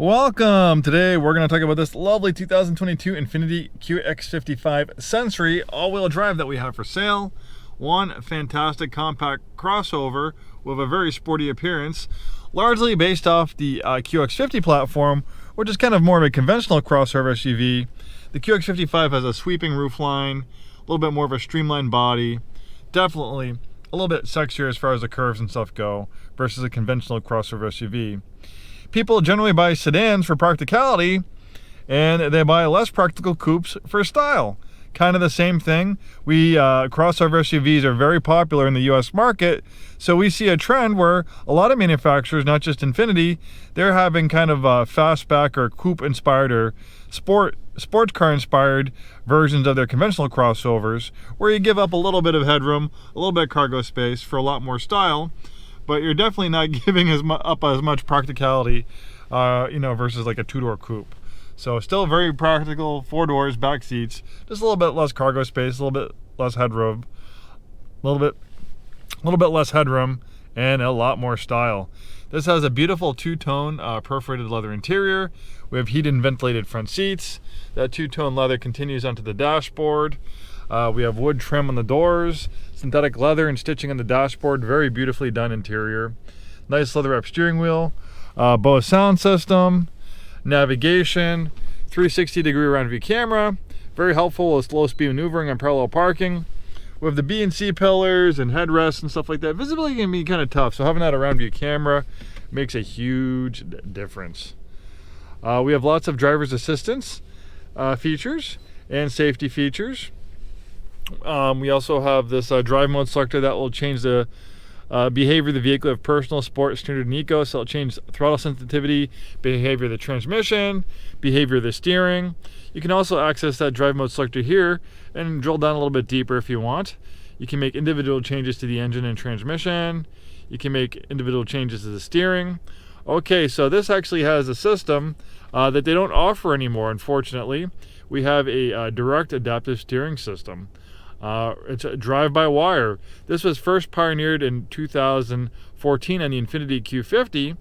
Welcome! Today we're going to talk about this lovely 2022 Infiniti QX55 Sensory all-wheel drive that we have for sale. One fantastic compact crossover with a very sporty appearance, largely based off the QX50 platform, which is kind of more of a conventional crossover SUV. The QX55 has a sweeping roofline, a little bit more of a streamlined body, definitely a little bit sexier as far as the curves and stuff go versus a conventional crossover SUV. People generally buy sedans for practicality, and they buy less practical coupes for style. Kind of the same thing. Crossover SUVs are very popular in the US market, so we see a trend where a lot of manufacturers, not just Infiniti, they're having kind of fastback or coupe-inspired or sports car-inspired versions of their conventional crossovers, where you give up a little bit of headroom, a little bit of cargo space for a lot more style, but you're definitely not giving up as much practicality, versus like a two-door coupe. So still very practical, 4 doors, back seats, just a little bit less cargo space, a little bit less headroom, a little bit less headroom, and a lot more style. This has a beautiful two-tone perforated leather interior. We have heated and ventilated front seats. That two-tone leather continues onto the dashboard. We have wood trim on the doors, synthetic leather and stitching on the dashboard, very beautifully done interior. Nice leather wrap steering wheel, Bose sound system, navigation, 360-degree round view camera, very helpful with low speed maneuvering and parallel parking. We have the B and C pillars and headrests and stuff like that. Visibility can be kind of tough, so having that around view camera makes a huge difference. We have lots of driver's assistance features and safety features. We also have this drive mode selector that will change the behavior of the vehicle of personal, sport, standard, and eco. So it'll change throttle sensitivity, behavior of the transmission, behavior of the steering. You can also access that drive mode selector here and drill down a little bit deeper if you want. You can make individual changes to the engine and transmission. You can make individual changes to the steering. Okay, so this actually has a system that they don't offer anymore, unfortunately. We have a direct adaptive steering system. It's a drive-by-wire. This was first pioneered in 2014 on the Infiniti Q50,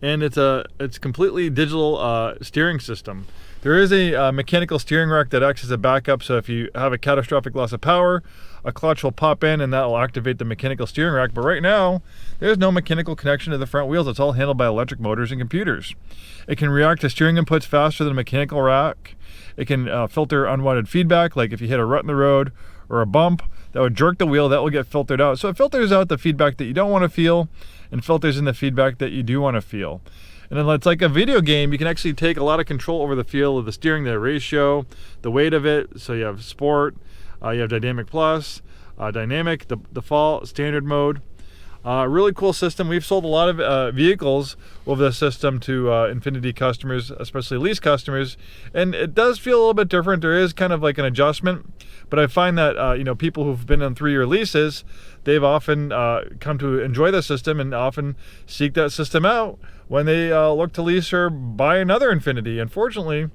and it's completely digital steering system. There is a mechanical steering rack that acts as a backup, so if you have a catastrophic loss of power, a clutch will pop in and that will activate the mechanical steering rack. But right now, there's no mechanical connection to the front wheels. It's all handled by electric motors and computers. It can react to steering inputs faster than a mechanical rack. It can filter unwanted feedback, like if you hit a rut in the road or a bump that would jerk the wheel, that will get filtered out. So it filters out the feedback that you don't want to feel and filters in the feedback that you do want to feel. And then it's like a video game. You can actually take a lot of control over the feel of the steering, the ratio, the weight of it. So you have sport, you have dynamic plus, dynamic, the default, standard mode. Really cool system. We've sold a lot of vehicles with this system to Infiniti customers, especially lease customers, and it does feel a little bit different. There is kind of like an adjustment, but I find that people who've been on 3-year leases, they've often come to enjoy the system and often seek that system out when they look to lease or buy another Infiniti. Unfortunately,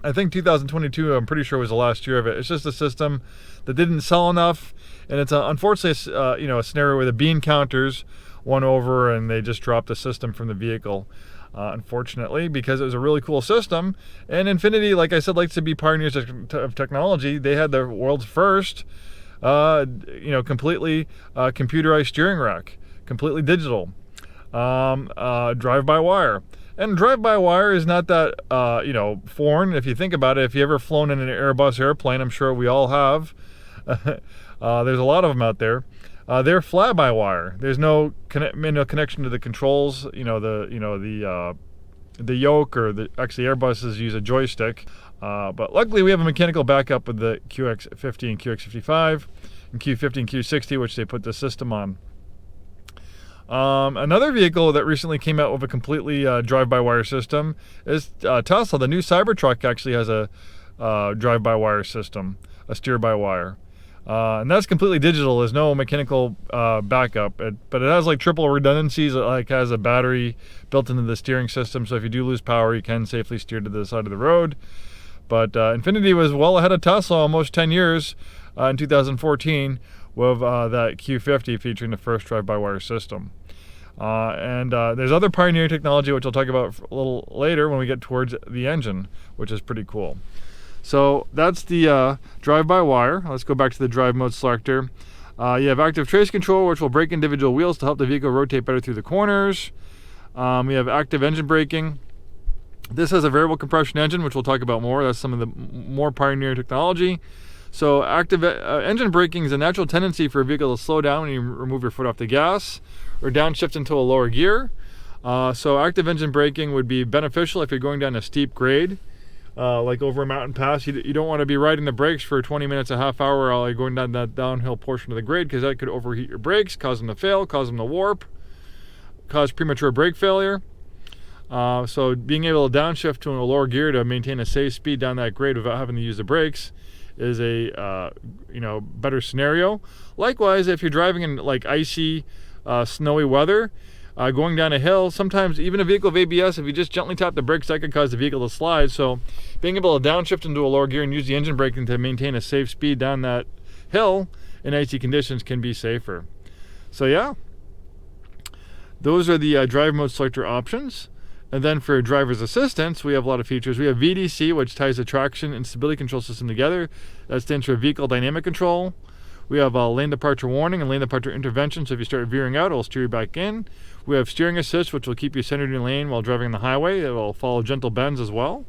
I think 2022, I'm pretty sure, was the last year of it. It's just a system that didn't sell enough, and it's unfortunately a scenario where the bean counters won over and they just dropped the system from the vehicle. Unfortunately, because it was a really cool system, and Infiniti, like I said, likes to be pioneers of technology. They had the world's first, completely computerized steering rack, completely digital, drive-by-wire. And drive-by-wire is not that, foreign. If you think about it, if you ever flown in an Airbus airplane, I'm sure we all have. There's a lot of them out there. They're fly-by-wire. There's no connection to the controls. The yoke, or actually Airbuses use a joystick. But luckily we have a mechanical backup with the QX50 and QX55 and Q50 and Q60, which they put the system on. Another vehicle that recently came out with a completely drive-by-wire system is Tesla. The new Cybertruck actually has a drive-by-wire system, a steer-by-wire. And that's completely digital. There's no mechanical backup, but it has like triple redundancies. It like has a battery built into the steering system, so if you do lose power, you can safely steer to the side of the road. But Infiniti was well ahead of Tesla, almost 10 years in 2014, with that Q50 featuring the first drive-by-wire system. There's other pioneering technology, which I'll talk about a little later when we get towards the engine, which is pretty cool. So that's the drive-by-wire. Let's go back to the drive mode selector. You have active trace control, which will brake individual wheels to help the vehicle rotate better through the corners. We have active engine braking. This has a variable compression engine, which we'll talk about more. That's some of the more pioneering technology. So active engine braking is a natural tendency for a vehicle to slow down when you remove your foot off the gas or downshift into a lower gear. So active engine braking would be beneficial if you're going down a steep grade, like over a mountain pass. You don't want to be riding the brakes for 20 minutes, a half hour while you're going down that downhill portion of the grade, because that could overheat your brakes, cause them to fail, cause them to warp, cause premature brake failure. So being able to downshift to a lower gear to maintain a safe speed down that grade without having to use the brakes is a better scenario. Likewise, if you're driving in like icy, snowy weather, going down a hill, sometimes even a vehicle with ABS, if you just gently tap the brakes, that could cause the vehicle to slide. So being able to downshift into a lower gear and use the engine braking to maintain a safe speed down that hill in icy conditions can be safer. So yeah, those are the drive mode selector options. And then for driver's assistance, we have a lot of features. We have VDC, which ties the traction and stability control system together. That stands for vehicle dynamic control. We have lane departure warning and lane departure intervention. So if you start veering out, it will steer you back in. We have steering assist, which will keep you centered in your lane while driving on the highway. It will follow gentle bends as well.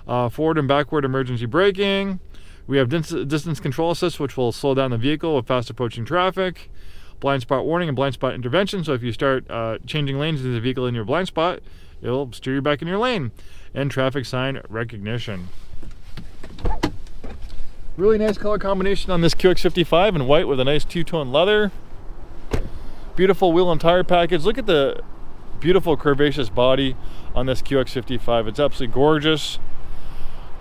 Forward and backward emergency braking. We have distance control assist, which will slow down the vehicle with fast approaching traffic. Blind spot warning and blind spot intervention. So if you start changing lanes into the vehicle in your blind spot, it'll steer you back in your lane. And traffic sign recognition. Really nice color combination on this QX55 in white with a nice two-tone leather. Beautiful wheel and tire package. Look at the beautiful curvaceous body on this QX55. It's absolutely gorgeous.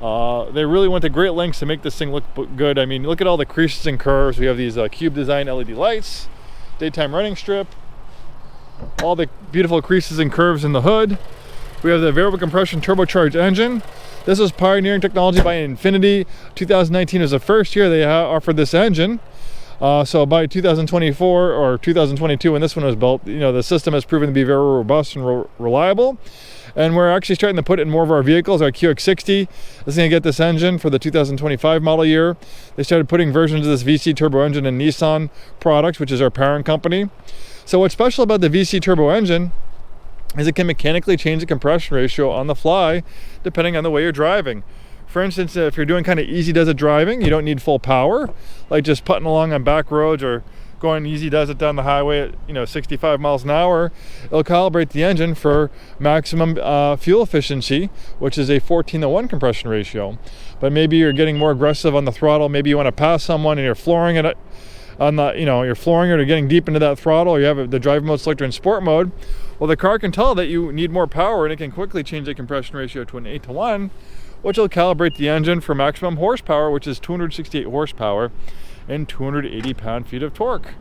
They really went to great lengths to make this thing look good. I mean, look at all the creases and curves. We have these cube design LED lights, daytime running strip, all the beautiful creases and curves in the hood. We have the variable compression turbocharged engine. This was pioneering technology by Infiniti. 2019 was the first year they offered this engine. So by 2024 or 2022, when this one was built, the system has proven to be very robust and reliable. And we're actually starting to put it in more of our vehicles. Our QX60 is going to get this engine for the 2025 model year. They started putting versions of this VC turbo engine in Nissan products, which is our parent company. So what's special about the VC turbo engine is it can mechanically change the compression ratio on the fly depending on the way you're driving. For instance, if you're doing kind of easy does it driving, you don't need full power, like just putting along on back roads or going easy does it down the highway at 65 miles an hour. It'll calibrate the engine for maximum fuel efficiency, which is a 14:1 compression ratio. But maybe you're getting more aggressive on the throttle. Maybe you want to pass someone and you're flooring it on the, you're flooring it or getting deep into that throttle, or you have the drive mode selector in sport mode. Well, the car can tell that you need more power and it can quickly change the compression ratio to an 8:1, which will calibrate the engine for maximum horsepower, which is 268 horsepower and 280 pound-feet of torque.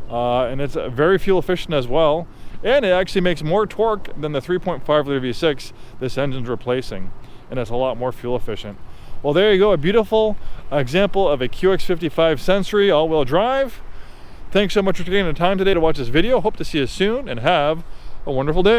And it's very fuel efficient as well. And it actually makes more torque than the 3.5 liter V6 this engine's replacing. And it's a lot more fuel efficient. Well, there you go, a beautiful example of a QX55 Sensory all-wheel drive. Thanks so much for taking the time today to watch this video. Hope to see you soon and have a wonderful day.